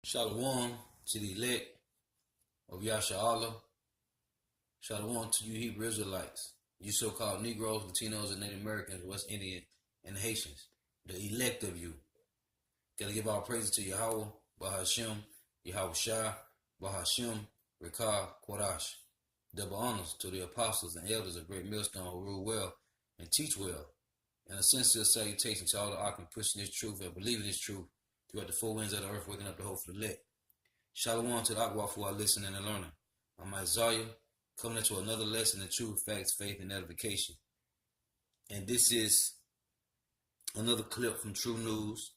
Shalom to the elect of Yasha'Allah. Shalom to you Hebrew Israelites, you so-called Negroes, Latinos, and Native Americans, West Indian, and Haitians, the elect of you. Gotta give all praises to Yahweh, Bahashem, Yahweh Shah, Bahashem, Rekah, Quadash. Double honors to the apostles and elders of Great Millstone who rule well and teach well. And a sincere salutation to all the ark pushing this truth and believing this truth throughout the four winds of the earth, waking up the hope for the elect. Shalom to the Akwa who are listening and learning. I'm Isaiah, coming into another lesson in truth, facts, faith, and edification. And this is another clip from True News.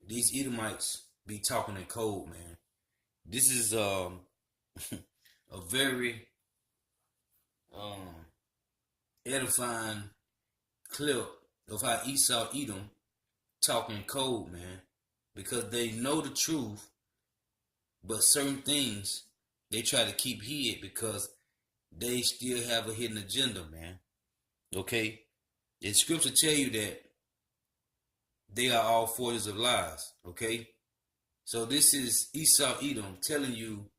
These Edomites be talking in code, man. This is a very edifying clip of how Esau Edom talking code, man, because they know the truth, but certain things they try to keep hid because they still have a hidden agenda, man. Okay, the scripture tell you that they are all forgers of lies. Okay, so this is Esau Edom telling you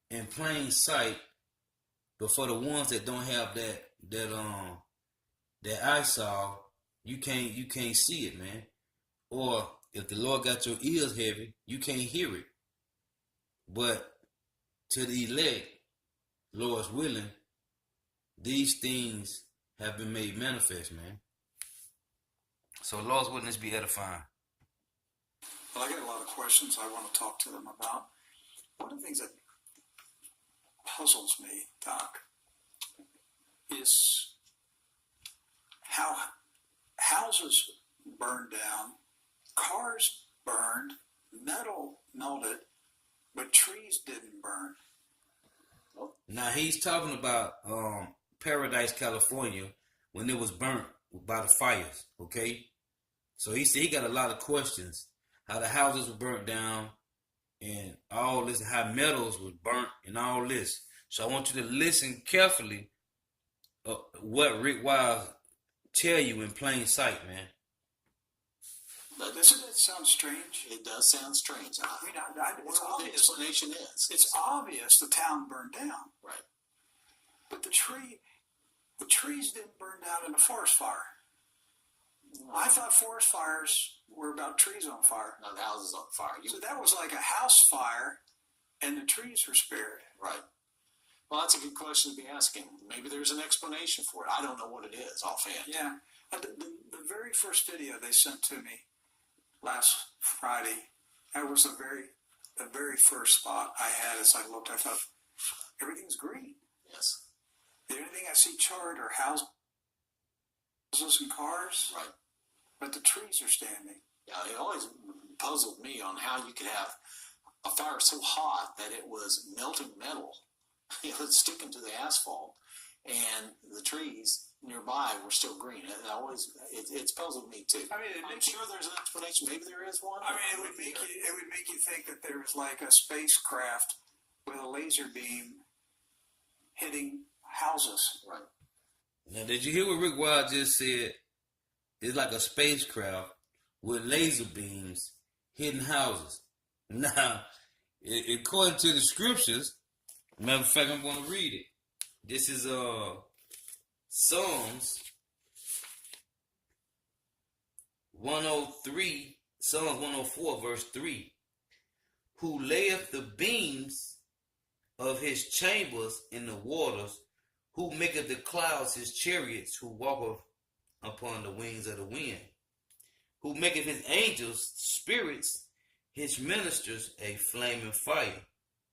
in plain sight, but for the ones that don't have that eyesight, you can't see it, man. Or if the Lord got your ears heavy, you can't hear it. But to the elect, Lord's willing, these things have been made manifest, man. So Lord's willing, this be edifying. Well, I get a lot of questions I want to talk to them about. One of the things that puzzles me, Doc, is how houses burned down, cars burned, metal melted, but trees didn't burn. Now he's talking about Paradise, California, when it was burnt by the fires. Okay, so he said he got a lot of questions how the houses were burnt down and all this, how metals was burnt and all this. So I want you to listen carefully what Rick Wiles tell you in plain sight, man. But doesn't it sound strange? It does sound strange. I mean, it's What the obvious. explanation is. It's obvious the town burned down, Right. but the trees didn't burn down in a forest fire. I thought forest fires were about trees on fire. No, the house is on fire. So that was like a house fire, and the trees were spared. Right. Well, that's a good question to be asking. Maybe there's an explanation for it. I don't know what it is offhand. Yeah. The very first video they sent to me last Friday, that was the very first spot I had. As I looked, I thought, everything's green. Yes. The only thing I see charred are houses and cars. Right. But the trees are standing. Yeah, it always puzzled me on how you could have a fire so hot that it was melting metal. It was sticking to the asphalt, and the trees nearby were still green. It's puzzled me too. I mean, I'm sure there's an explanation. Maybe there is one. I mean, it would make you think that there was like a spacecraft with a laser beam hitting houses. Right. Now, did you hear what Rick Wiles just said? It's like a spacecraft with laser beams hitting houses. Now, according to the scriptures, matter of fact, I'm going to read it. This is Psalms 103, Psalms 104, verse 3. Who layeth the beams of his chambers in the waters, who maketh the clouds his chariots, who walketh upon the wings of the wind, who maketh his angels spirits, his ministers a flaming fire.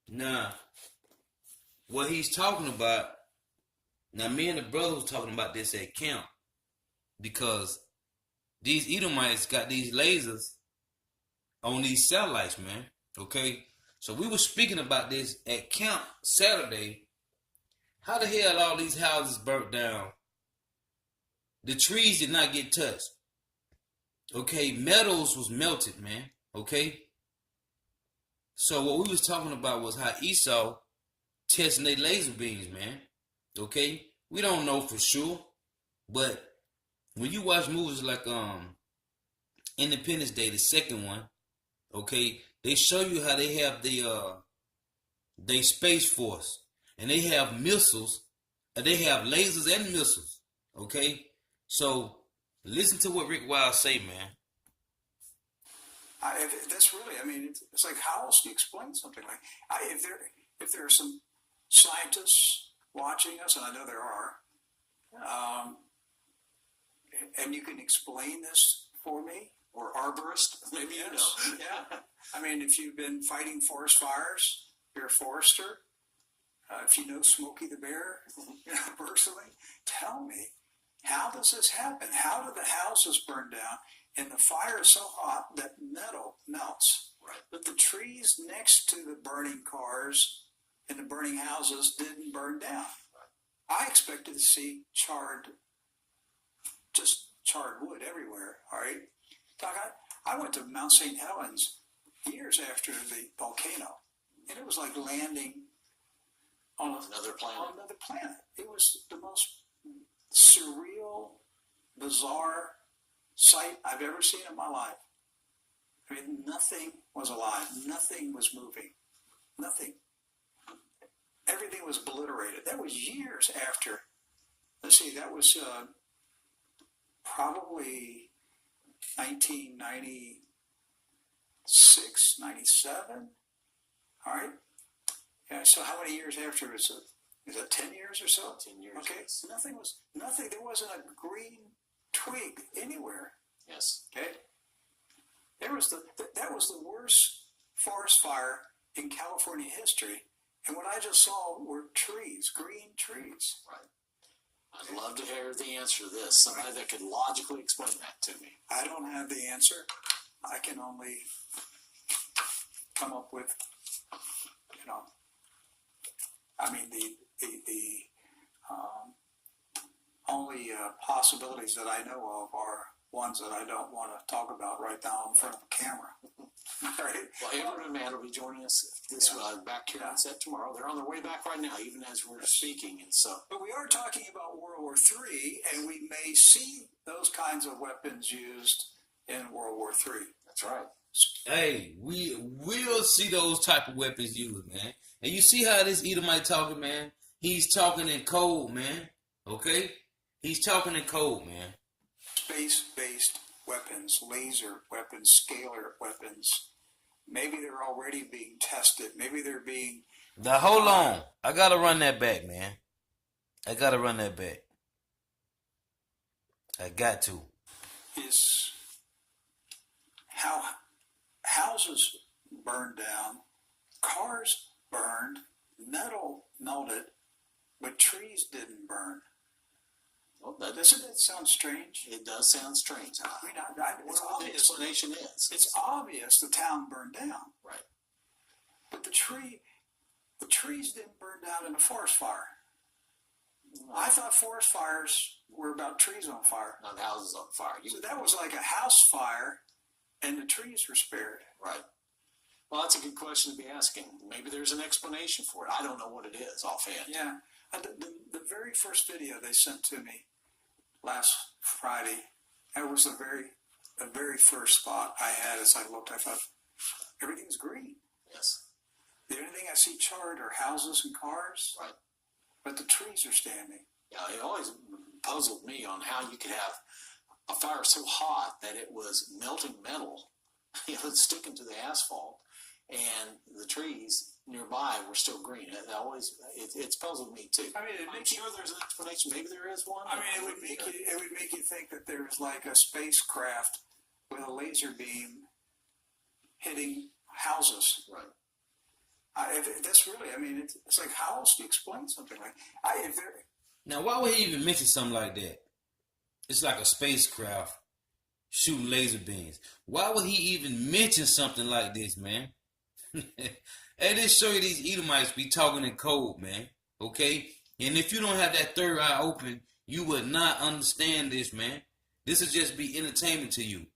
Now, what he's talking about, now me and the brother was talking about this at camp, because these Edomites got these lasers on these satellites, man. Okay, so we were speaking about this at camp Saturday. How the hell all these houses burnt down? The trees did not get touched. Okay, metals was melted, man. Okay, so what we was talking about was how Esau testing their laser beams, man. Okay, we don't know for sure, but when you watch movies like Independence Day, the second one, Okay, they show you how they have they Space Force, and they have missiles, and they have lasers and missiles. Okay, so listen to what Rick Wiles say, man. That's really, I mean, it's like, how else do you explain something like, if there are some scientists watching us, and I know there are, and you can explain this for me, Or arborist, maybe you know. Yeah. I mean, if you've been fighting forest fires, you're a forester. If you know Smokey the Bear, personally, tell me, how does this happen? How do the houses burn down? And the fire is so hot that metal melts. Right. But the trees next to the burning cars and the burning houses didn't burn down. Right. I expected to see charred wood everywhere. All right. Doc, I went to Mount St. Helens years after the volcano, and it was like landing on Another planet. It was the most surreal, bizarre sight I've ever seen in my life. I mean, nothing was alive. Nothing was moving. Nothing. Everything was obliterated. That was years after. Let's see, that was probably 1996, 97. All right. Yeah. So how many years after is it? Is it 10 years or so? 10 years. Okay. So nothing. There wasn't a green twig anywhere. Yes. Okay. That was the worst forest fire in California history, and what I just saw were trees, green trees. Right. I'd love to hear the answer to this. Somebody that could logically explain that to me. I don't have the answer. I can only come up with, I mean, the only possibilities that I know of are ones that I don't want to talk about right now in front of a camera. Right? Well, Edward and Matt will be joining us back here on set tomorrow. They're on their way back right now, even as we're speaking. And so, but we are talking about World War III, and we may see those kinds of weapons used in World War III. That's right. Hey, we will see those type of weapons used, man. And you see how this Edomite talking, man? He's talking in code, man. Okay? He's talking in code, man. Space-based weapons, laser weapons, scalar weapons. Maybe they're already being tested. Maybe they're being... Now, hold on. I got to run that back, man. I got to run that back. I got to. Is how houses burned down, cars burned, metal melted, but trees didn't burn. Well, Doesn't it sound strange? It does sound strange. I mean, it's What the obvious. explanation is. It's obvious the town burned down, Right. but the trees didn't burn down in a forest fire. I thought forest fires were about trees on fire. Not houses on fire. So that was like a house fire, and the trees were spared. Right. Well, that's a good question to be asking. Maybe there's an explanation for it. I don't know what it is offhand. Yeah. The very first video they sent to me last Friday, that was the very first spot I had. As I looked, I thought, everything's green. Yes. The only thing I see charred are houses and cars. Right. But the trees are standing. Yeah, it always puzzled me on how you could have a fire so hot that it was melting metal, sticking to the asphalt, and the trees nearby were still green. It's puzzled me too. I mean, I'm sure there's an explanation. Maybe there is one. I mean, it would make you think that there's like a spacecraft with a laser beam hitting houses. Right. That's really, I mean, it's like, how else do you explain something like? Now, why would he even mention something like that? It's like a spacecraft shooting laser beams. Why would he even mention something like this, man? And this show you these Edomites be talking in code, man. Okay? And if you don't have that third eye open, you would not understand this, man. This would just be entertainment to you.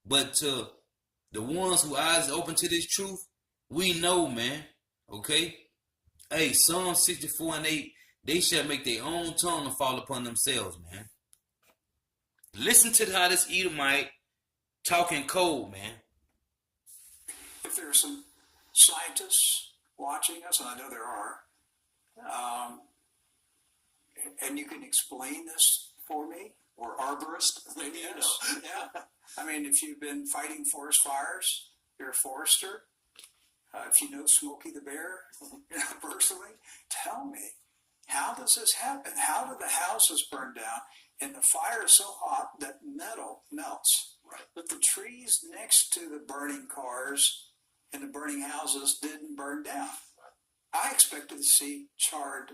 But to the ones who eyes open to this truth, we know, man. Okay? Hey, Psalm 64:8, they shall make their own tongue to fall upon themselves, man. Listen to how this Edomite talking code, man. there are some scientists watching us, and I know there are, and you can explain this for me. Or arborist, maybe you know. Yeah. I mean, if you've been fighting forest fires, you're a forester. If you know Smokey the Bear, personally, tell me, how does this happen? How do the houses burn down and the fire is so hot that metal melts? Right. But the trees next to the burning cars and the burning houses didn't burn down. I expected to see charred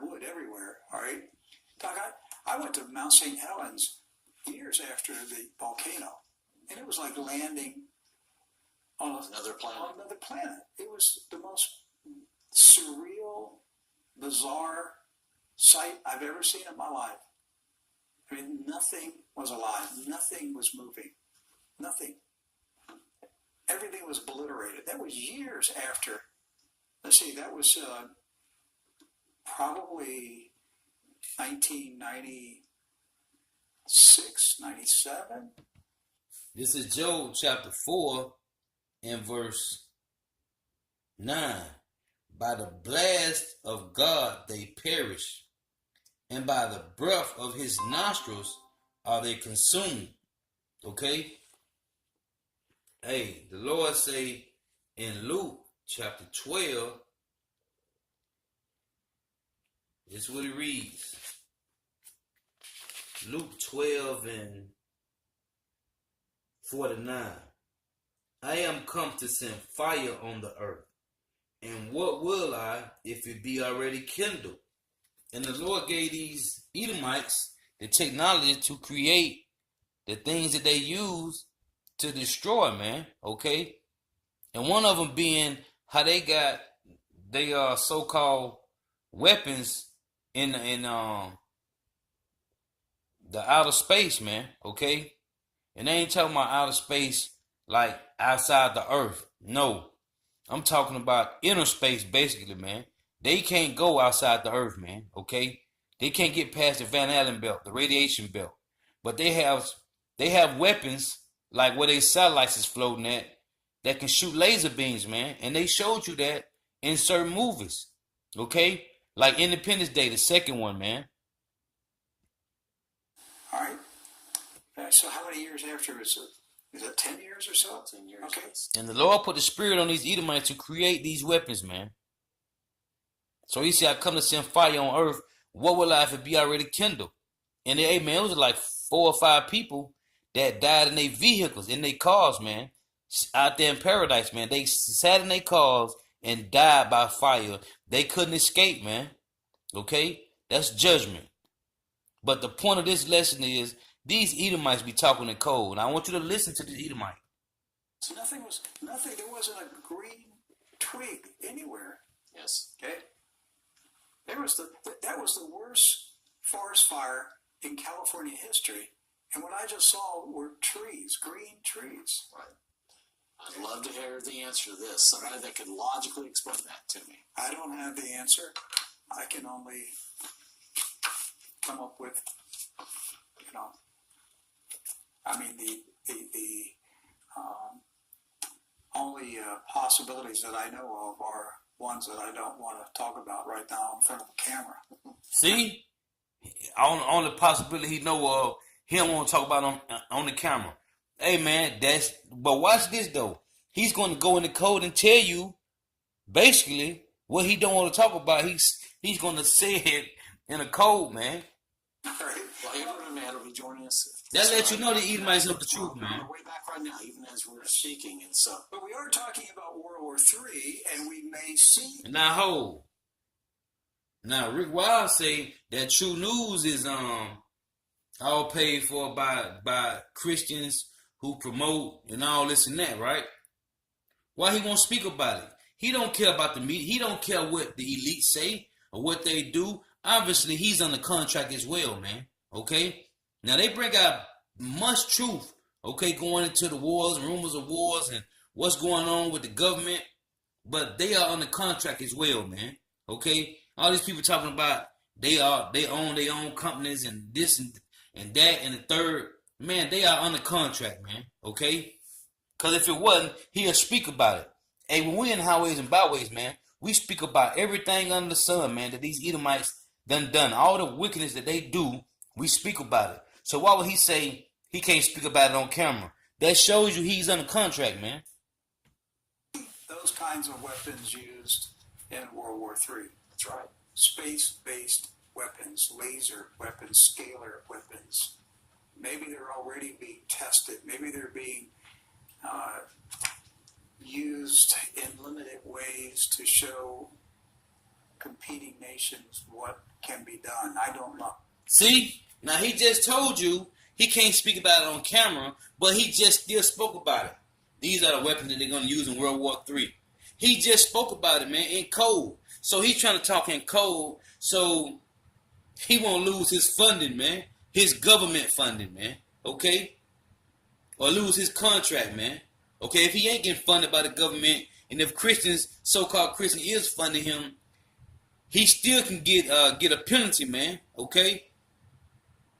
wood everywhere, all right? Doc, I went to Mount St. Helens years after the volcano, and it was like landing on Another planet. on another planet. It was the most surreal, bizarre sight I've ever seen in my life. I mean, nothing was alive. Nothing was moving. Nothing. Everything was obliterated. That was years after. Let's see, that was probably 1996, 97. This is Job chapter 4 and verse 9. By the blast of God they perish, and by the breath of his nostrils are they consumed. Okay? Hey, the Lord say in Luke chapter 12, this is what it reads. Luke 12 and 49. I am come to send fire on the earth. And what will I if it be already kindled? And the Lord gave these Edomites the technology to create the things that they use to destroy, man. Okay? And one of them being how they got their so-called weapons in the outer space, man. Okay? And they ain't talking about outer space like outside the earth. No. I'm talking about inner space, basically, man. They can't go outside the earth, man. Okay? They can't get past the Van Allen belt, the radiation belt. But they have weapons like where their satellites is floating at that can shoot laser beams, man. And they showed you that in certain movies. Okay? Like Independence Day, the second one, man. All right. So how many years after is it? Is it 10 years or so? 10 years. Okay. And the Lord put the spirit on these Edomites to create these weapons, man. So he said, I come to send fire on earth. What will I if it be already kindled? And hey, man, it was like 4 or 5 people that died in their vehicles, in their cars, man. Out there in paradise, man. They sat in their cars and died by fire. They couldn't escape, man. Okay? That's judgment. But the point of this lesson is these Edomites be talking in code. And I want you to listen to this Edomite. So nothing, there wasn't a green twig anywhere. Yes. Okay? That was the worst forest fire in California history. And what I just saw were trees, green trees. Right. I'd love to hear the answer to this. Somebody that could logically explain that to me. I don't have the answer. I can only come up with, the only possibilities that I know of are ones that I don't want to talk about right now in front of the camera. See? On the possibility he know of, he don't want to talk about on the camera. Hey, man, but watch this, though. He's going to go in the code and tell you, basically, what he don't want to talk about. He's going to say it in a code, man. All right. Well, Abraham man will be joining us. That lets you know that Edomites know the truth, We're man. way back right now, even as we're speaking, and so. But we are talking about World War III, and we may see. Now, hold. Now, Rick Wild say that True News is all paid for by Christians who promote and all this and that, right? Why he won't speak about it? He don't care about the media. He don't care what the elites say or what they do. Obviously, he's on the contract as well, man. Okay? Now, they bring out much truth, okay, going into the wars, rumors of wars, and what's going on with the government. But they are on the contract as well, man. Okay? All these people talking about they own their own companies and this and that and the third. Man, they are on the contract, man. Okay? Because if it wasn't, he'll speak about it. Hey, when we in highways and byways, man, we speak about everything under the sun, man, that these Edomites done. All the wickedness that they do, we speak about it. So why would he say he can't speak about it on camera? That shows you he's under contract, man. Those kinds of weapons used in World War III. That's right. Space-based weapons, laser weapons, scalar weapons. Maybe they're already being tested. Maybe they're being used in limited ways to show competing nations what can be done. I don't know. See? Now, he just told you he can't speak about it on camera, but he just still spoke about it. These are the weapons that they're going to use in World War III. He just spoke about it, man, in code. So he's trying to talk in code so he won't lose his funding, man. His government funding, man. Okay? Or lose his contract, man. Okay? If he ain't getting funded by the government, and if Christians, so-called Christian, is funding him, he still can get a penalty, man. Okay?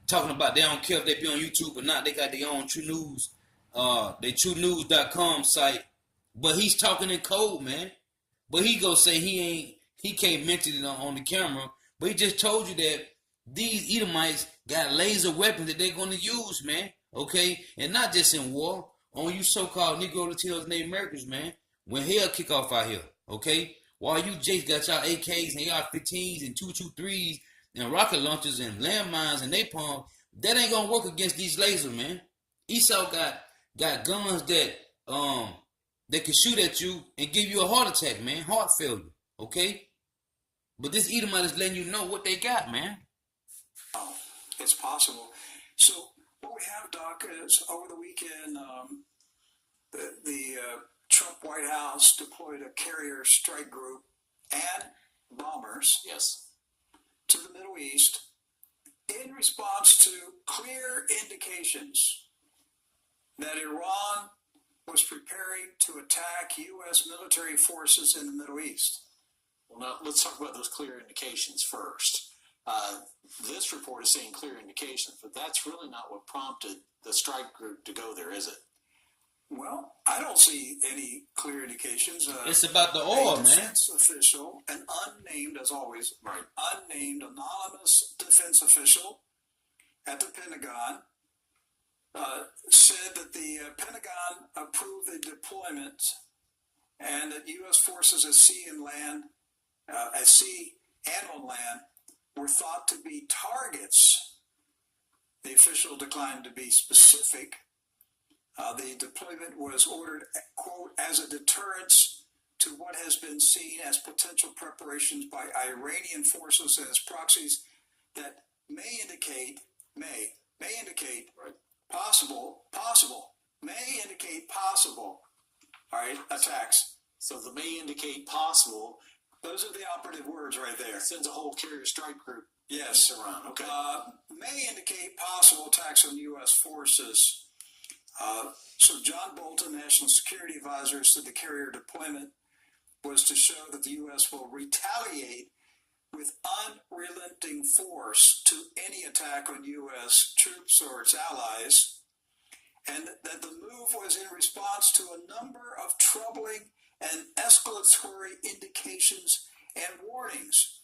Talking about they don't care if they be on YouTube or not. They got their own True News, their TrueNews.com site. But he's talking in code, man. But he go say he can't mention it on the camera. But he just told you that these Edomites got laser weapons that they're going to use, man. Okay? And not just in war. On you so-called Negro, Latinos, and Native Americans, man. When hell kick off out here. Okay? While you Jakes got y'all AKs and AR-15s and 223s and rocket launchers and landmines and napalm, that ain't going to work against these lasers, man. Esau got guns that can shoot at you and give you a heart attack, man. Heart failure. Okay? But this Edomite is letting you know what they got, man. Oh, it's possible. So what we have, Doc, is over the weekend, the Trump White House deployed a carrier strike group and bombers Yes. to the Middle East in response to clear indications that Iran was preparing to attack U.S. military forces in the Middle East. Well, now let's talk about those clear indications first. This report is saying clear indications, but that's really not what prompted the strike group to go there, is it? Well, I don't see any clear indications. It's about the oil, a man. defense official, an unnamed, as always, Right. unnamed anonymous defense official at the Pentagon said that the Pentagon approved the deployment and that U.S. forces at sea and on land were thought to be targets. The official declined to be specific. The deployment was ordered, quote, as a deterrence to what has been seen as potential preparations by Iranian forces as proxies that may indicate Right. possible, all right, attacks. So the may indicate possible Those are the operative words right there. sends a whole carrier strike group Yes. around. Okay. May indicate possible attacks on U.S. forces. So John Bolton, National Security Advisor, said the carrier deployment was to show that the U.S. will retaliate with unrelenting force to any attack on U.S. troops or its allies, and that the move was in response to a number of troubling and escalatory indications and warnings.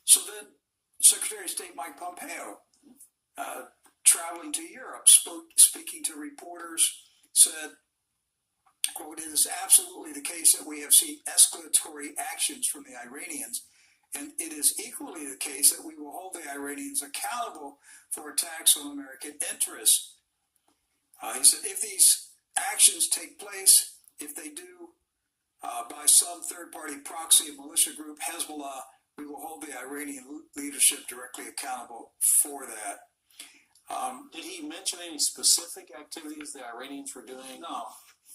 So then Secretary of State Mike Pompeo, traveling to Europe, speaking to reporters, said, quote, it is absolutely the case that we have seen escalatory actions from the Iranians, and it is equally the case that we will hold the Iranians accountable for attacks on American interests. He said, if these actions take place, if they do by some third-party proxy militia group, Hezbollah, we will hold the Iranian leadership directly accountable for that. Did he mention any specific activities the Iranians were doing? No.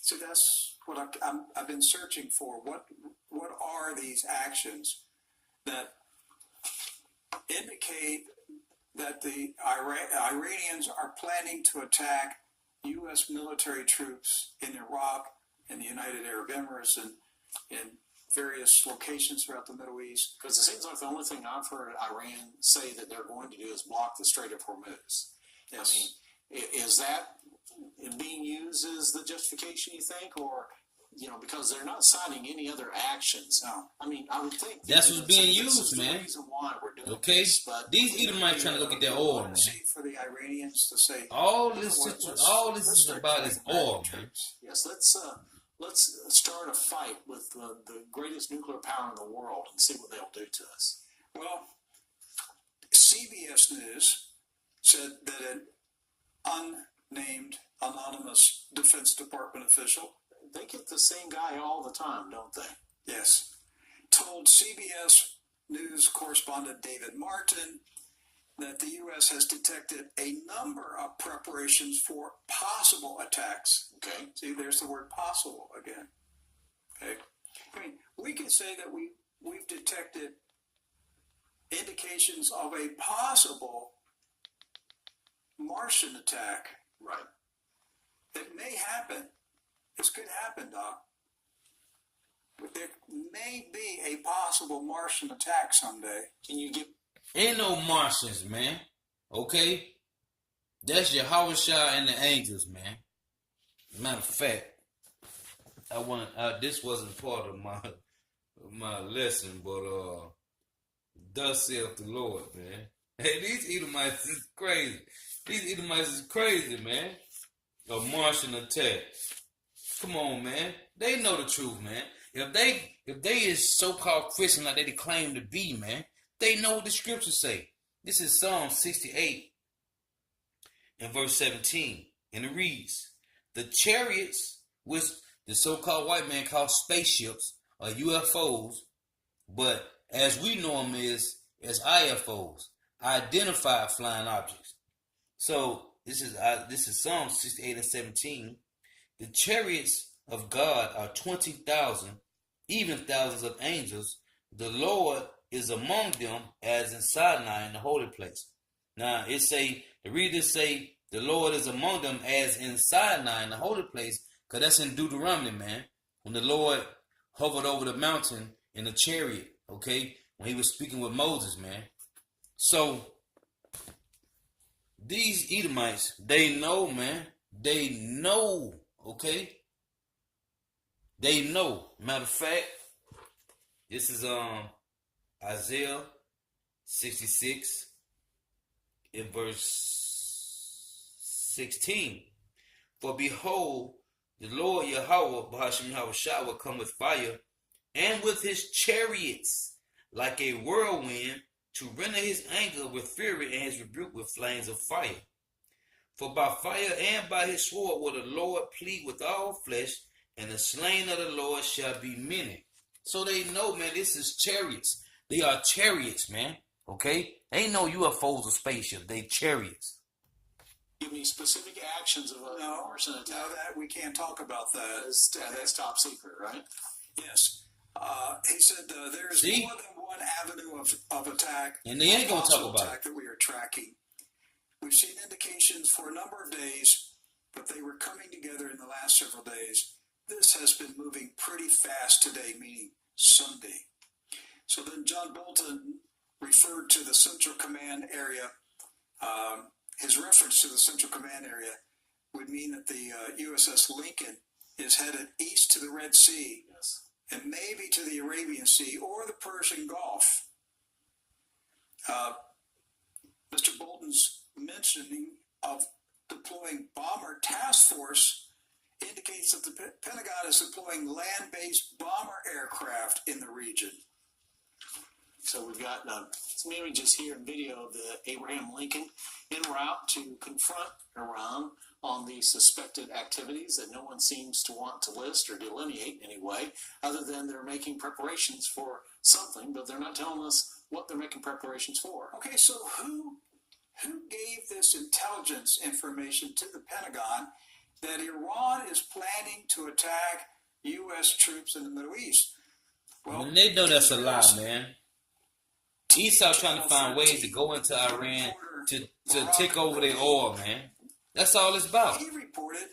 So that's what I've been searching for. What are these actions that indicate that the Iranians are planning to attack U.S. military troops in Iraq and the United Arab Emirates and in various locations throughout the Middle East? Because it seems like the only thing I've heard Iran say that they're going to do is block the Strait of Hormuz. Yes. I mean, is that being used as the justification, you think, or because they're not citing any other actions? No. I mean, I would think That's what's being this is used, the man. reason why we're doing Okay, this, but these Edomites trying to go get their oil, man. For the Iranians to say All this is about is oil, man. yes, let's start a fight with the greatest nuclear power in the world and see what they'll do to us. Well, CBS News said that an unnamed anonymous Defense Department official, They get the same guy all the time, don't they? yes, told CBS News correspondent David Martin that the U.S. has detected a number of preparations for possible attacks. Okay. See, there's the word possible again. Okay. I mean, we can say that we've detected indications of a possible Martian attack. Right. It may happen. This could happen, Doc. But there may be a possible Martian attack someday. Can you give? Ain't no Martians, man. Okay? That's Yahushua and the angels, man. Matter of fact, this wasn't part of my lesson, but thus saith the Lord, man. Hey, these Edomites is crazy. These Edomites is crazy, man. A Martian attack. Come on, man. They know the truth, man. If they is so-called Christian like they claim to be, man, they know what the scriptures say. This is Psalm 68 and verse 17. And it reads, the chariots, which the so-called white man calls spaceships, are UFOs, but as we know them as IFOs, identified flying objects. So this is Psalm 68 and 17. The chariots of God are 20,000, even thousands of angels. The Lord is among them as in Sinai in the holy place. Now the readers say the Lord is among them as in Sinai in the holy place, because that's in Deuteronomy, man. When the Lord hovered over the mountain in a chariot, okay, when he was speaking with Moses, man. So these Edomites, they know, man. They know, okay? They know. Matter of fact, this is Isaiah 66 in verse 16. For behold, the Lord Yahweh, Bahasham Yahushua, will come with fire and with his chariots like a whirlwind to render his anger with fury and his rebuke with flames of fire. For by fire and by his sword will the Lord plead with all flesh, and the slain of the Lord shall be many. So they know, man, this is chariots. They are chariots, man. Okay? Ain't no UFOs or spaceships. They chariots. Give me specific actions of a Martian attack. No, that we can't talk about that. That's top secret, right? Yes. He said there's more than one avenue of attack. And they ain't going to talk about attack that we are tracking. We've seen indications for a number of days, but they were coming together in the last several days. This has been moving pretty fast today, meaning Sunday. So then John Bolton referred to the Central Command area. His reference to the Central Command area would mean that the USS Lincoln is headed east to the Red Sea, Yes. and maybe to the Arabian Sea or the Persian Gulf. Mr. Bolton's mentioning of deploying bomber task force indicates that the Pentagon is deploying land-based bomber aircraft in the region. So we've got some images here and video of the Abraham Lincoln en route to confront Iran on the suspected activities that no one seems to want to list or delineate anyway, other than they're making preparations for something, but they're not telling us what they're making preparations for. Okay, so who gave this intelligence information to the Pentagon that Iran is planning to attack U.S. troops in the Middle East? Well, and they know that's a lie, man. Esau trying to find ways to go into Iran to take over their oil, man. That's all it's about. He reported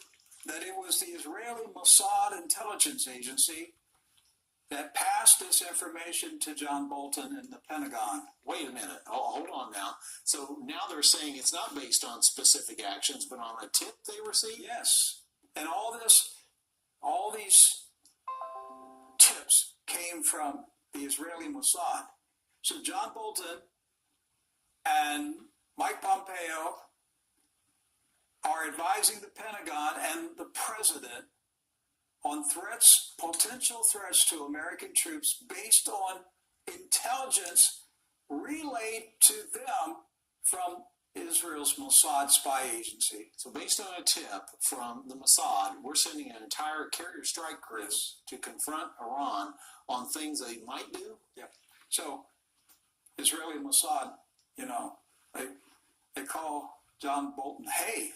that it was the Israeli Mossad intelligence agency that passed this information to John Bolton in the Pentagon. Wait a minute. Hold on now. So now they're saying it's not based on specific actions, but on a tip they received? Yes. And all these tips came from the Israeli Mossad. So John Bolton and Mike Pompeo are advising the Pentagon and the president on threats, potential threats to American troops based on intelligence relayed to them from Israel's Mossad spy agency. So based on a tip from the Mossad, we're sending an entire carrier strike group to confront Iran on things they might do? Yeah. So Israeli Mossad, they call John Bolton, hey,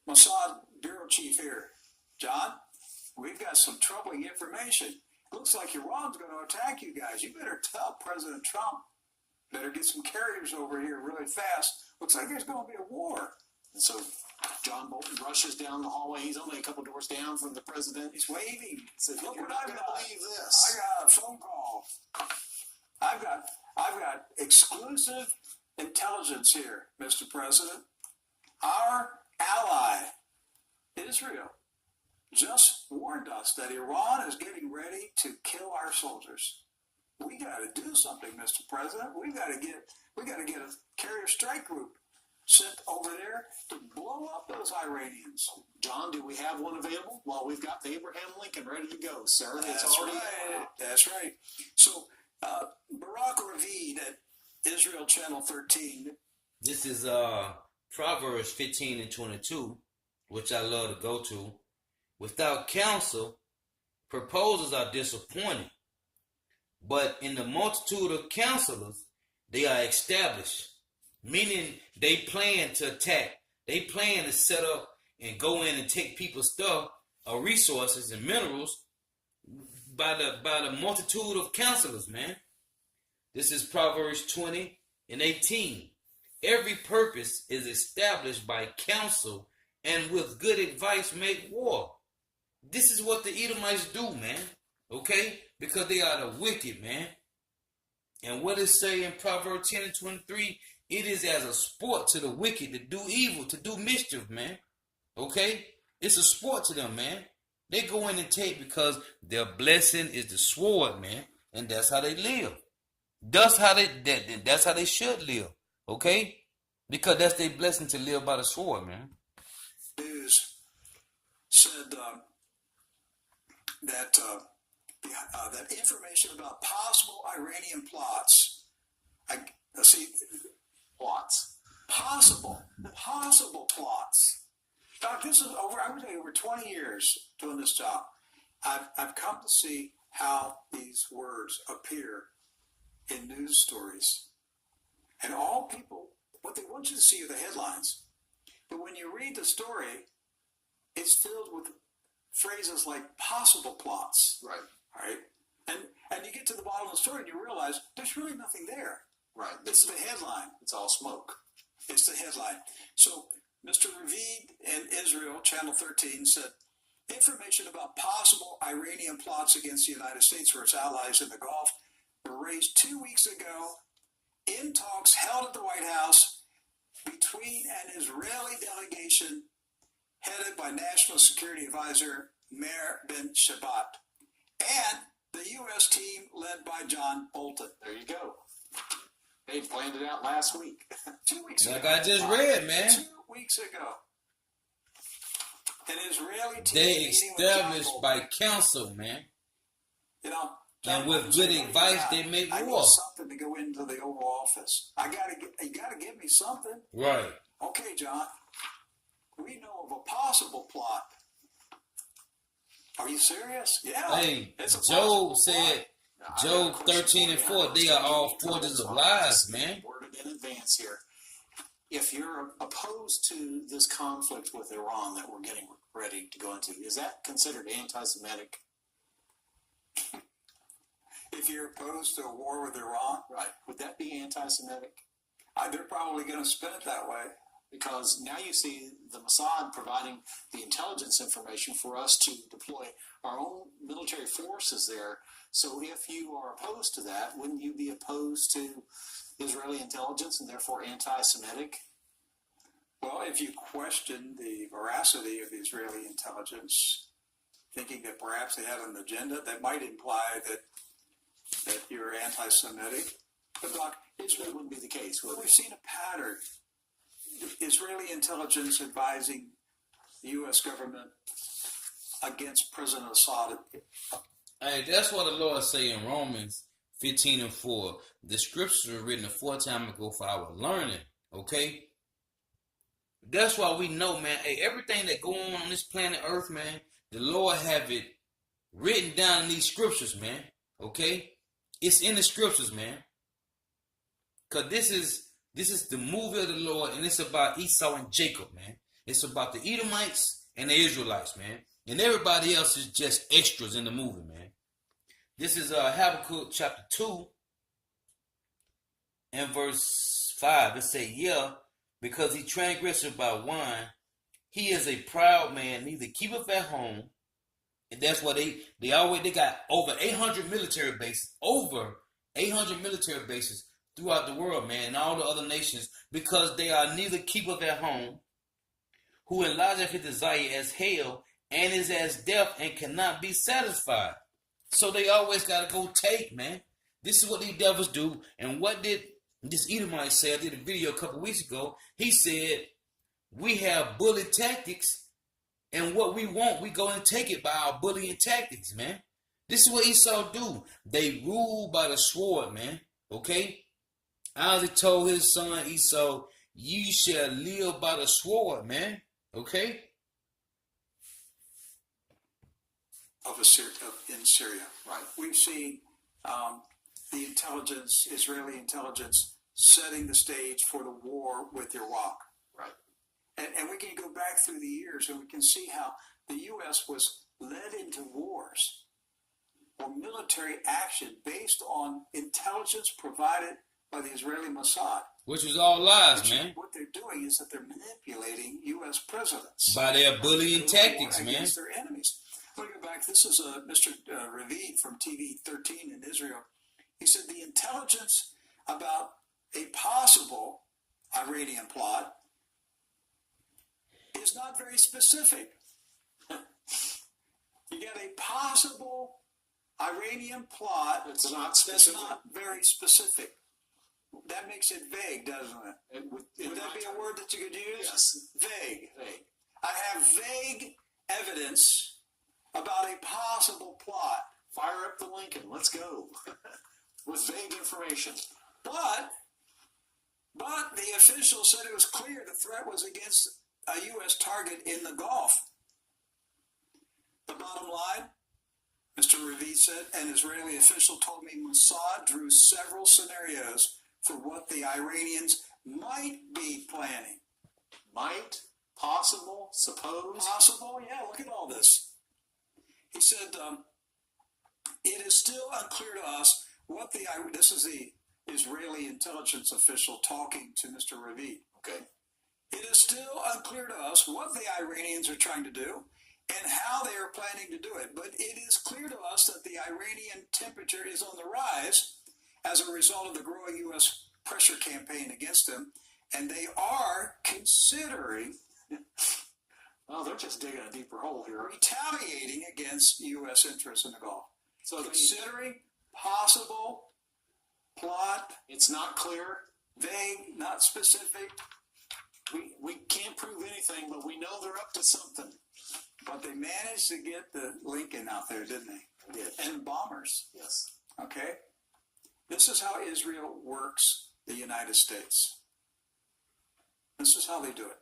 Mossad bureau chief here, John, we've got some troubling information. Looks like Iran's going to attack you guys. You better tell President Trump. Better get some carriers over here really fast. Looks like there's going to be a war. And so John Bolton rushes down the hallway. He's only a couple doors down from the president. He's waving. He says, look "You're what not I've going to got. believe this." I got a phone call. I've got exclusive intelligence here, Mr. President. Our ally, Israel, just warned us that Iran is getting ready to kill our soldiers. We got to do something, Mr. President. We got to get a carrier strike group sent over there to blow up those Iranians. John, do we have one available? Well, we've got the Abraham Lincoln ready to go, sir. That's It's already right. That's right. So, Barak Ravid at Israel Channel 13. This is Proverbs 15 and 22, which I love to go to. Without counsel, proposals are disappointing, but in the multitude of counselors, they are established. Meaning they plan to attack. They plan to set up and go in and take people's stuff or resources and minerals by the multitude of counselors, man. This is Proverbs 20 and 18. Every purpose is established by counsel, and with good advice make war. This is what the Edomites do, man. Okay? Because they are the wicked, man. And what it say in Proverbs 10 and 23, it is as a sport to the wicked to do evil, to do mischief, man. Okay? It's a sport to them, man. They go in and take because their blessing is the sword, man. And that's how they live. That's how they should live. Okay? Because that's their blessing to live by the sword, man. News said that information about possible Iranian plots. Possible plots. Doc, this is over 20 years doing this job. I've come to see how these words appear in news stories. And all people, what they want you to see are the headlines. But when you read the story, it's filled with phrases like possible plots. Right. All right. And you get to the bottom of the story and you realize there's really nothing there. Right. It's the headline. It's all smoke. It's the headline. So Mr. Ravid in Israel, Channel 13, said information about possible Iranian plots against the United States or its allies in the Gulf were raised 2 weeks ago in talks held at the White House between an Israeli delegation headed by National Security Advisor Meir Ben Shabbat and the U.S. team led by John Bolton. There you go. They planned it out last week. 2 weeks ago. Like I just read, man. 2 weeks ago. An Israeli team They meeting with John established Bolton. by counsel, man. You know, And with Bolton good said, advice, they make I war. need something to go into the Oval Office. You gotta give me something. Right. Okay, John. We know of a possible plot. Are you serious? Yeah. Hey, it's a Job possible said, plot. Job 13 and 4, they are all forges of lies, man. Worded in advance here. If you're opposed to this conflict with Iran that we're getting ready to go into, is that considered anti-Semitic? If you're opposed to a war with Iran, Right. Would that be anti-Semitic? they're probably going to spin it that way. because now you see the Mossad providing the intelligence information for us to deploy our own military forces there. So if you are opposed to that, wouldn't you be opposed to Israeli intelligence and therefore anti-Semitic? Well, if you question the veracity of the Israeli intelligence, thinking that perhaps they have an agenda, that might imply that you're anti-Semitic. But Doc, That wouldn't be the case, would we've it? seen a pattern. Israeli intelligence advising the U.S. government against President Assad. Hey, that's what the Lord say in Romans 15:4. The scriptures were written aforetime ago for our learning. Okay? That's why we know, man. Hey, everything that go on this planet Earth, man, the Lord have it written down in these scriptures, man. Okay? It's in the scriptures, man. Cause this is the movie of the Lord, and it's about Esau and Jacob, man. It's about the Edomites and the Israelites, man. And everybody else is just extras in the movie, man. This is Habakkuk chapter 2 and verse 5. It say, yeah, because he transgressed by wine, he is a proud man, neither keepeth at home. And that's what they got over 800 military bases, throughout the world, man, and all the other nations, because they are neither keepeth at home, who enlargeth his desire as hell, and is as death, and cannot be satisfied. So they always got to go take, man. This is what these devils do. And what did this Edomite say? I did a video a couple weeks ago. He said, we have bully tactics, and what we want, we go and take it by our bullying tactics, man. This is what Esau do. They rule by the sword, man. Okay? Isaac told his son Esau, you shall live by the sword, man. Okay? In Syria. Right. We've seen the intelligence, Israeli intelligence, setting the stage for the war with Iraq. Right. And we can go back through the years and we can see how the U.S. was led into wars or military action based on intelligence provided by the Israeli Mossad. Which was all lies, man. What they're doing is that they're manipulating U.S. presidents By their bullying tactics, man. against their enemies. Let me go back. This is Mr. Ravid from TV 13 in Israel. He said the intelligence about a possible Iranian plot is not very specific. You get a possible Iranian plot It's not that's specific. not very specific. That makes it vague, doesn't it? Would that be a word that you could use? Yes. Vague. Vague. I have vague evidence about a possible plot, Fire up the Lincoln. Let's go. With vague information. but the official said it was clear the threat was against a U.S. target in the Gulf. The bottom line, Mr. Ravid said, an Israeli official told me Mossad drew several scenarios for what the Iranians might be planning. Might, possible, suppose. Possible? Yeah, look at all this. He said, it is still unclear to us what this is the Israeli intelligence official talking to Mr. Ravid. Okay. It is still unclear to us what the Iranians are trying to do and how they are planning to do it. But it is clear to us that the Iranian temperature is on the rise as a result of the growing U.S. pressure campaign against them. And they are considering Well, they're just digging a deeper hole here. retaliating against U.S. interests in the Gulf. So Considering possible plot, it's not clear. vague, not specific, We can't prove anything, but we know they're up to something. but they managed to get the Lincoln out there, didn't they? They did. And bombers. Yes. Okay? This is how Israel works the United States. This is how they do it.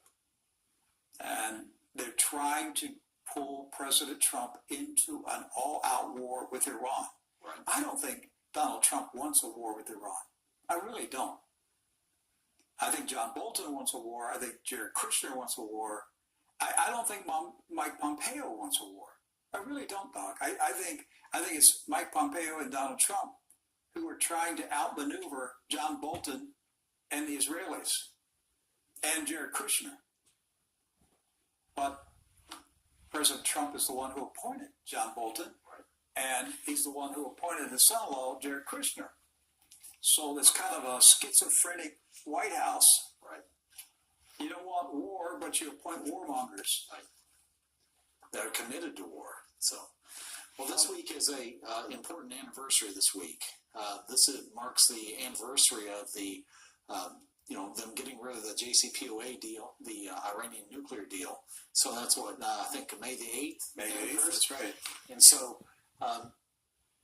And they're trying to pull President Trump into an all-out war with Iran. Right. I don't think Donald Trump wants a war with Iran. I really don't. I think John Bolton wants a war. I think Jared Kushner wants a war. I don't think Mike Pompeo wants a war. I really don't, Doc. I think it's Mike Pompeo and Donald Trump who are trying to outmaneuver John Bolton and the Israelis. and Jared Kushner. But President Trump is the one who appointed John Bolton, and he's the one who appointed his son-in-law, Jared Kushner. So it's kind of a schizophrenic White House. Right. You don't want war, but you appoint warmongers. Right. That are committed to war. So, well, this week is a important anniversary. This week, marks the anniversary of the, them getting rid of the JCPOA deal, the Iranian nuclear deal. So that's what I think May the 8th. May 8th. That's right. And so,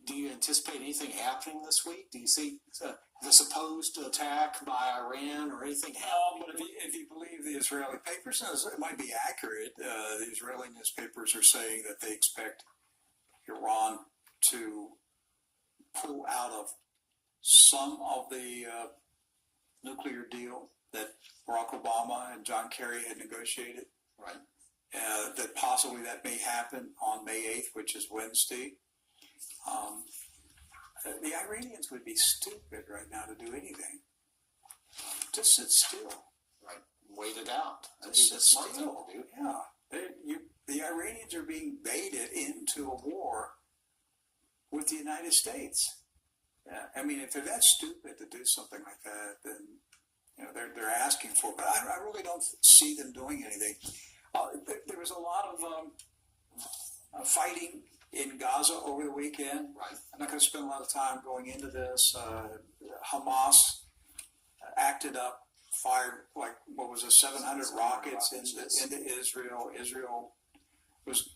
do you anticipate anything happening this week? Do you see the supposed attack by Iran or anything happening? But if you believe the Israeli papers, it might be accurate. The Israeli newspapers are saying that they expect Iran to pull out of some of the nuclear deal that Barack Obama and John Kerry had negotiated. Right. That possibly that may happen on May 8th, which is Wednesday. The Iranians would be stupid right now to do anything. Just sit still. Right. Wait it out. Just sit That's the smart thing still. to do. Yeah. The Iranians are being baited into a war with the United States. Yeah. I mean, if they're that stupid to do something like that, then they're asking for it. But I really don't see them doing anything. There was a lot of fighting in Gaza over the weekend. Right. I'm not going to spend a lot of time going into this. Hamas acted up, fired 700 rockets into Israel. Israel was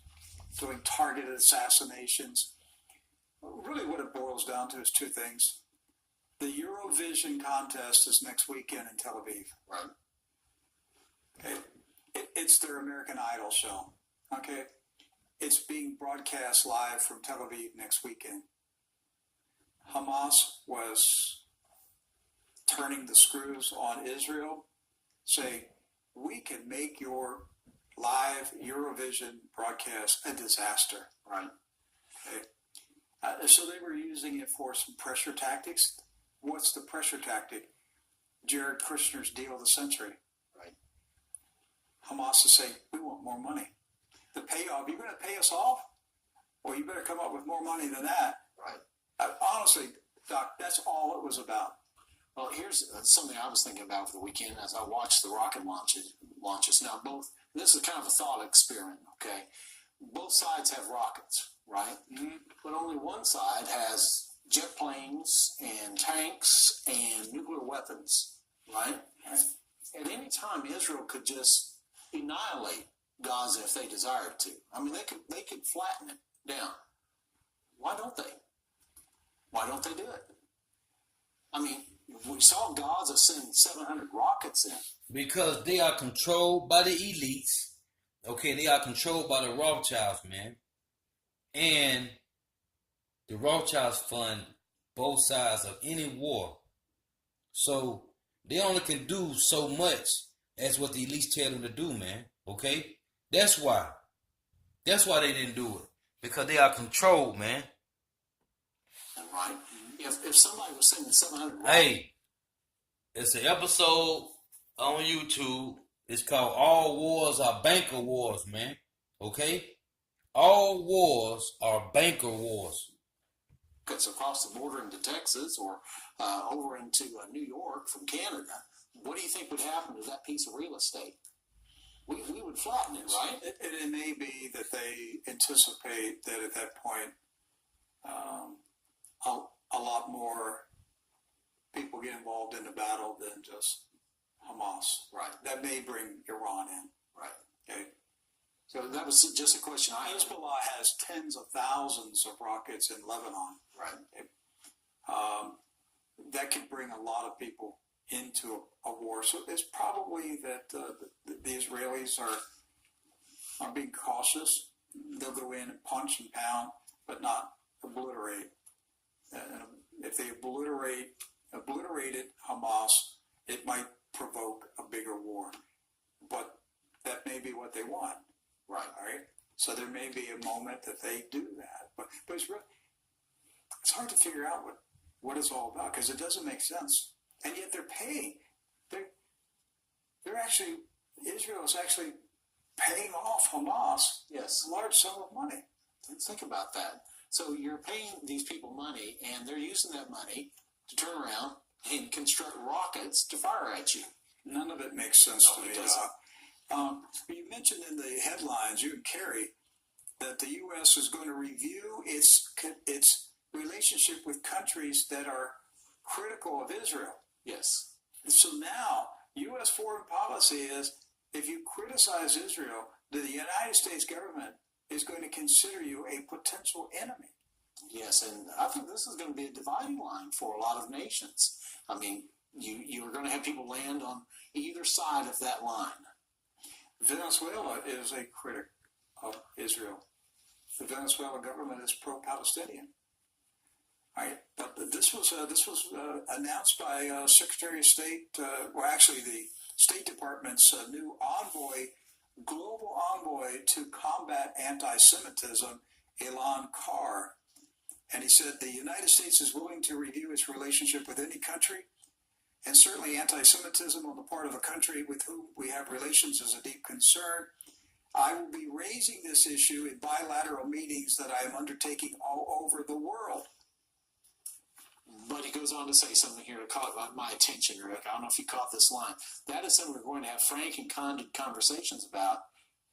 doing targeted assassinations. Really what it boils down to is two things. The Eurovision contest is next weekend in Tel Aviv. Right. Okay. It's their American Idol show. Okay. It's being broadcast live from Tel Aviv next weekend. Hamas was turning the screws on Israel, saying, we can make your live Eurovision broadcast a disaster. Right. Okay. So they were using it for some pressure tactics. What's the pressure tactic? Jared Kushner's deal of the century. Right. Hamas is saying, we want more money. The payoff, you're going to pay us off? Well, you better come up with more money than that. Right. Honestly, Doc, that's all it was about. Well, here's something I was thinking about for the weekend as I watched the rocket launches. Now, this is kind of a thought experiment, okay? Both sides have rockets, right? Mm-hmm. But only one side has jet planes and tanks and nuclear weapons, right? At any time, Israel could just annihilate Gaza if they desired to. I mean, they could flatten it down. Why don't they? Why don't they do it? I mean, we saw Gaza send 700 rockets in. Because they are controlled by the elites. Okay, they are controlled by the Rothschilds, man. And the Rothschilds fund both sides of any war. So they only can do so much as what the elites tell them to do, man. Okay? That's why. That's why they didn't do it. Because they are controlled, man. Right? If somebody was sending 700 rockets... Hey, it's an episode on YouTube. It's called All Wars Are Banker Wars, man. Okay? All wars are banker wars. Cuts across the border into Texas or over into New York from Canada. What do you think would happen to that piece of real estate? We would flatten it, right? It may be that they anticipate that at that point a lot more people get involved in the battle than just Hamas. Right. That may bring Iran in. Right. Okay. So that was just a question I had. Hezbollah has tens of thousands of rockets in Lebanon. Right. Okay. That could bring a lot of people into a war. So it's probably that the Israelis are being cautious. They'll go in and punch and pound, but not obliterate. If they obliterated Hamas, it might provoke a bigger war. But that may be what they want. Right. All right. So there may be a moment that they do that. But it's hard to figure out what it's all about because it doesn't make sense. And yet they're paying. They're Israel is actually paying off Hamas Yes. a large sum of money. Think about that. So you're paying these people money, and they're using that money to turn around and construct rockets to fire at you. None of it makes sense No, to it me. doesn't. You mentioned in the headlines, you and Kerry, that the U.S. is going to review its relationship with countries that are critical of Israel. Yes. So now, U.S. foreign policy is, if you criticize Israel, the United States government is going to consider you a potential enemy. Yes, and I think this is going to be a dividing line for a lot of nations. I mean, you are going to have people land on either side of that line. Venezuela is a critic of Israel. The Venezuelan government is pro-Palestinian. All right, but this was announced by Secretary of State. Actually, the State Department's new global envoy to combat anti-Semitism, Elan Carr. And he said the United States is willing to review its relationship with any country, and certainly anti-Semitism on the part of a country with whom we have relations is a deep concern. I will be raising this issue in bilateral meetings that I am undertaking all over the world. But he goes on to say something here that caught my attention, Rick. I don't know if you caught this line. That is something we're going to have frank and candid conversations about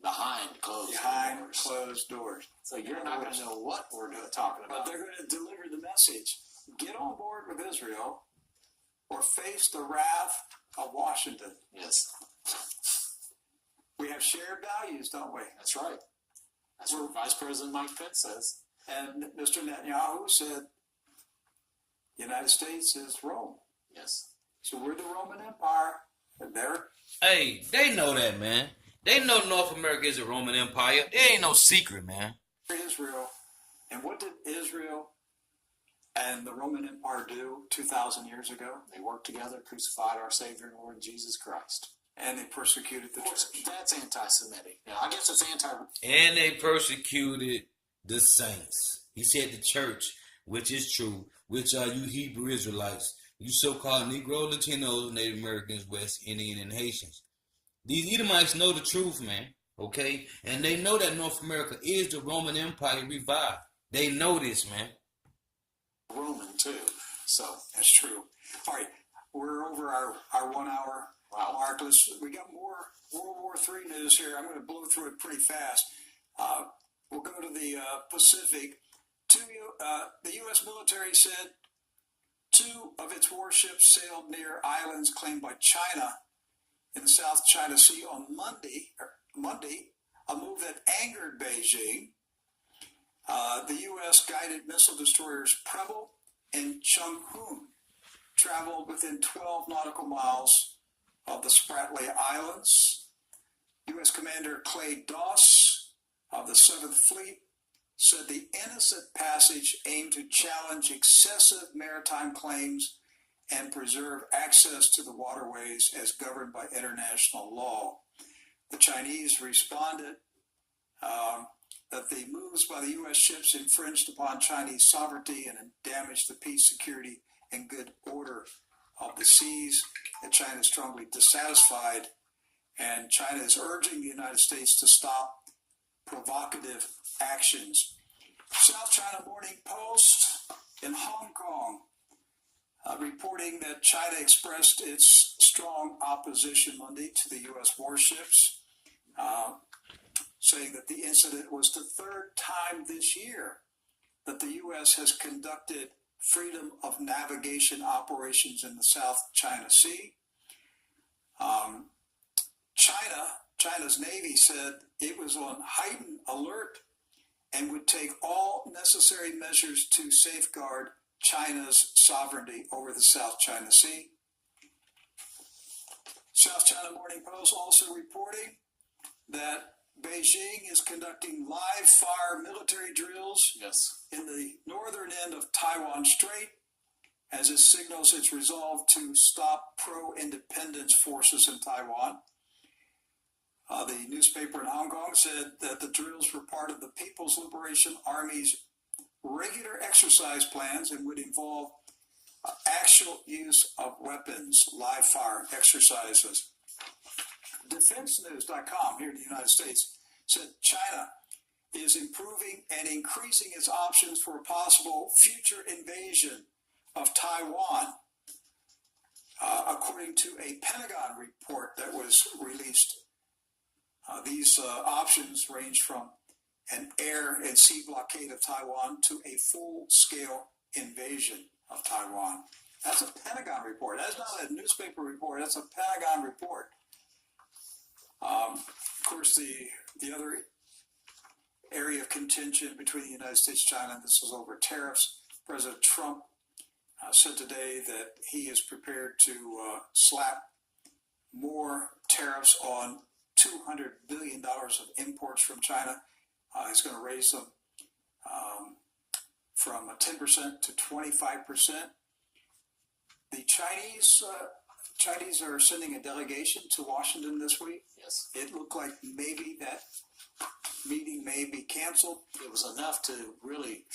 behind closed doors. So you're not going to know what we're talking But about. they're going to deliver the message. Get on board with Israel or face the wrath of Washington. Yes, We have shared values, don't we? that's right. That's what Vice President Mike Pence says. And Mr. Netanyahu said, the United States is Rome. Yes. So we're the Roman Empire, and they're Hey, they know that, man. They know North America is a Roman Empire. It ain't no secret, man. Israel. And what did Israel and the Roman Empire do 2,000 years ago? They worked together, crucified our Savior and Lord Jesus Christ. And they persecuted the Of course, church. that's anti-Semitic. Now, I guess it's And they persecuted the saints. He said the church, which is true, which are you Hebrew Israelites, you so-called Negro, Latinos, Native Americans, West Indian, and Haitians. These Edomites know the truth, man, okay? And they know that North America is the Roman Empire revived. They know this, man. Roman, too. So, That's true. All right, we're over our 1 hour mark. We got more World War III news here. I'm going to blow through it pretty fast. We'll go to the Pacific. The U.S. military said 2 of its warships sailed near islands claimed by China in the South China Sea on Monday, a move that angered Beijing. The U.S. guided missile destroyers Preble and Changchun traveled within 12 nautical miles of the Spratly Islands. U.S. Commander Clay Doss of the 7th Fleet said the innocent passage aimed to challenge excessive maritime claims and preserve access to the waterways as governed by international law. The Chinese responded that the moves by the U.S. ships infringed upon Chinese sovereignty and damaged the peace, security, and good order of the seas. That China is strongly dissatisfied, and China is urging the United States to stop provocative actions. South China Morning Post in Hong Kong reporting that China expressed its strong opposition Monday to the U.S. warships, saying that the incident was the 3rd time this year that the U.S. has conducted freedom of navigation operations in the South China Sea. China's Navy said it was on heightened alert and would take all necessary measures to safeguard China's sovereignty over the South China Sea. South China Morning Post also reporting that Beijing is conducting live fire military drills yes. in the northern end of Taiwan Strait as it signals its resolve to stop pro-independence forces in Taiwan. The newspaper in Hong Kong said that the drills were part of the People's Liberation Army's regular exercise plans and would involve actual use of weapons, live fire exercises. DefenseNews.com here in the United States said China is improving and increasing its options for a possible future invasion of Taiwan, according to a Pentagon report that was released. These options range from an air and sea blockade of Taiwan to a full-scale invasion of Taiwan. That's a Pentagon report. That's not a newspaper report. That's a Pentagon report. Of course, the other area of contention between the United States and China, this is over tariffs. President Trump said today that he is prepared to slap more tariffs on $200 billion of imports from China. He's going to raise them from 10% to 25%. The Chinese are sending a delegation to Washington this week. Yes. It looked like maybe that meeting may be canceled. It was enough to really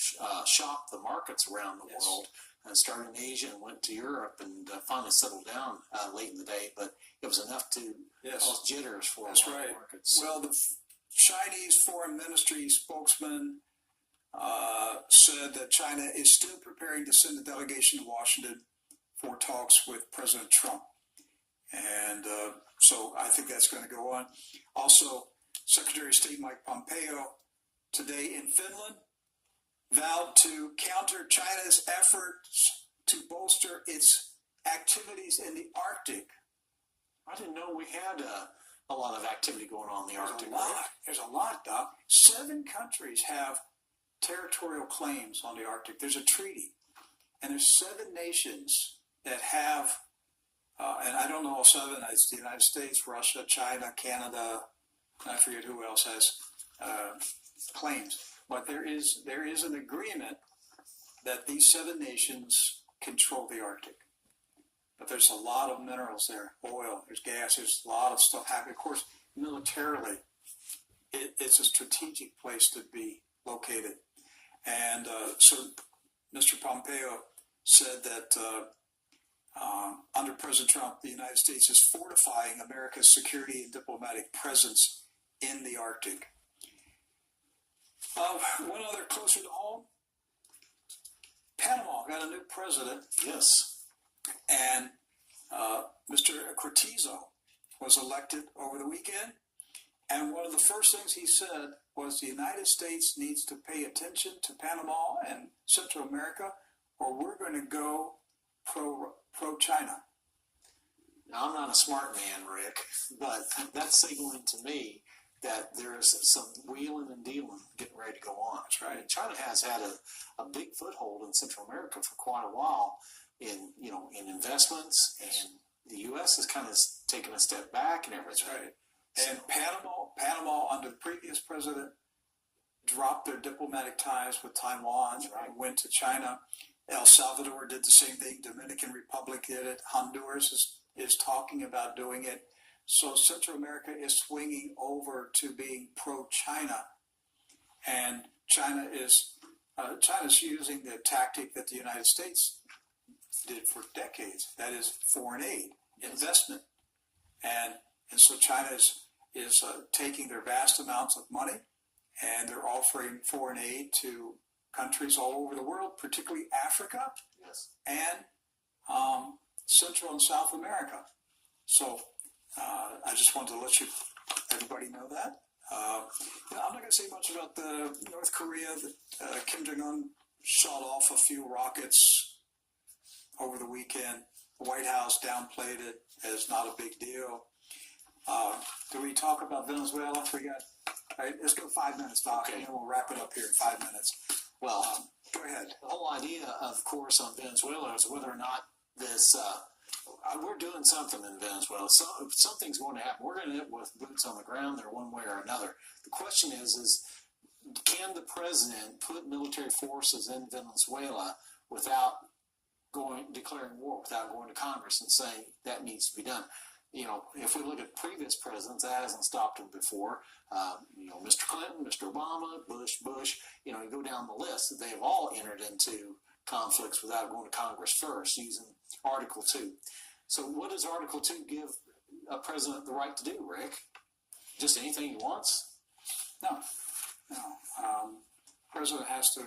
shock the markets around the Yes. world. Started in Asia and went to Europe and finally settled down late in the day. But it was enough to Yes. cause jitters for That's a lot of right. markets. Well, the Chinese Foreign Ministry spokesman said that China is still preparing to send a delegation to Washington for talks with President Trump. And so I think that's going to go on. Also, Secretary of State Mike Pompeo today in Finland vowed to counter China's efforts to bolster its activities in the Arctic. I didn't know we had a lot of activity going on in the Arctic. There's a lot, Doc. 7 countries have territorial claims on the Arctic. There's a treaty. And there's 7 nations that have, and I don't know all 7, it's the United States, Russia, China, Canada, I forget who else has claims. But there is an agreement that these 7 nations control the Arctic. But there's a lot of minerals there, oil, there's gas, there's a lot of stuff happening. Of course, militarily, it's a strategic place to be located. And so Mr. Pompeo said that under President Trump, the United States is fortifying America's security and diplomatic presence in the Arctic. One other closer to home, Panama got a new president. Yes. And Mr. Cortizo was elected over the weekend. And one of the first things he said was the United States needs to pay attention to Panama and Central America, or we're going to go pro-China. Now, I'm not a smart man, Rick, but that's signaling to me that there's some wheeling and dealing getting ready to go on. That's right. China has had a big foothold in Central America for quite a while in investments, and the U.S. has kind of taken a step back and everything. That's right. And Panama under the previous president dropped their diplomatic ties with Taiwan and went to China. El Salvador did the same thing. Dominican Republic did it. Honduras is talking about doing it. So Central America is swinging over to being pro-China, and China's using the tactic that the United States did for decades. That is foreign aid, investment, and so China is taking their vast amounts of money, and they're offering foreign aid to countries all over the world, particularly Africa, Yes. and Central and South America. So I just wanted to let everybody know that. I'm not going to say much about the North Korea. That Kim Jong-un shot off a few rockets over the weekend. The White House downplayed it as not a big deal. Do we talk about Venezuela? All right, let's go 5 minutes, Doc, Okay. and then we'll wrap it up here in 5 minutes. Well, Go ahead. the whole idea, of course, on Venezuela is whether or not this we're doing something in Venezuela. So something's going to happen. We're going to end up with boots on the ground there one way or another. The question is can the president put military forces in Venezuela without declaring war, without going to Congress and saying that needs to be done? You know, if we look at previous presidents, that hasn't stopped them before. Mr. Clinton, Mr. Obama, Bush, you go down the list. They've all entered into conflicts without going to Congress first, using Article 2. So what does Article 2 give a president the right to do, Rick? Just anything he wants? No. President has to,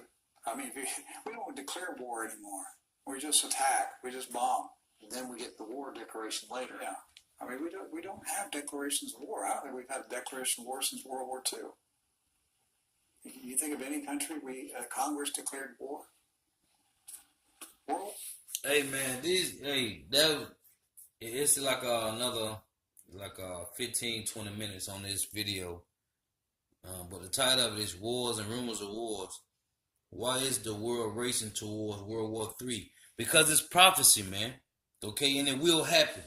we don't declare war anymore. We just attack. We just bomb. And then we get the war declaration later. Yeah. We don't have declarations of war. I don't think we've had a declaration of war since World War II. You think of any country Congress declared war? World? Hey man, it's like another 15-20 minutes on this video. But the title of it is Wars and Rumors of Wars. Why is the world racing towards World War III? Because it's prophecy, man. Okay, and it will happen.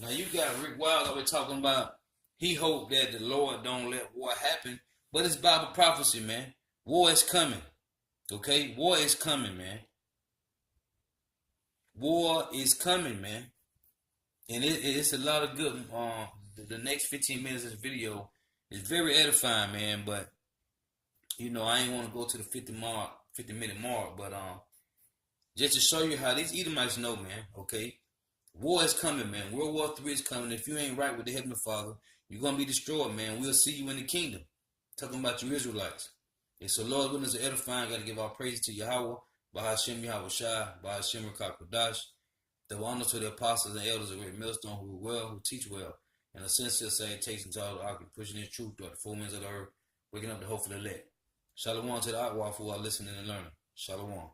Now you got Rick Wild already talking about he hoped that the Lord don't let war happen, but it's Bible prophecy, man. War is coming. Okay, war is coming, man. War is coming, man. And it's a lot of good. The next 15 minutes of this video is very edifying, man. But I ain't want to go to the 50-minute mark. But just to show you how these Edomites know, man. Okay, war is coming, man. World War III is coming. If you ain't right with the Heavenly Father, you're gonna be destroyed, man. We'll see you in the kingdom. Talking about you Israelites. And so, Lord, witness are edifying. Got to give our praise to Yahweh, Bahashem Yahweh Shai, Bahashem Rakakadash. The honor to the apostles and elders of Great Millstone who teach well, and a sincere salutation to all the ark, pushing in truth throughout the 4 winds of the earth, waking up the hope for the elect. Shalom to the Akwafu who are listening and learning. Shalom.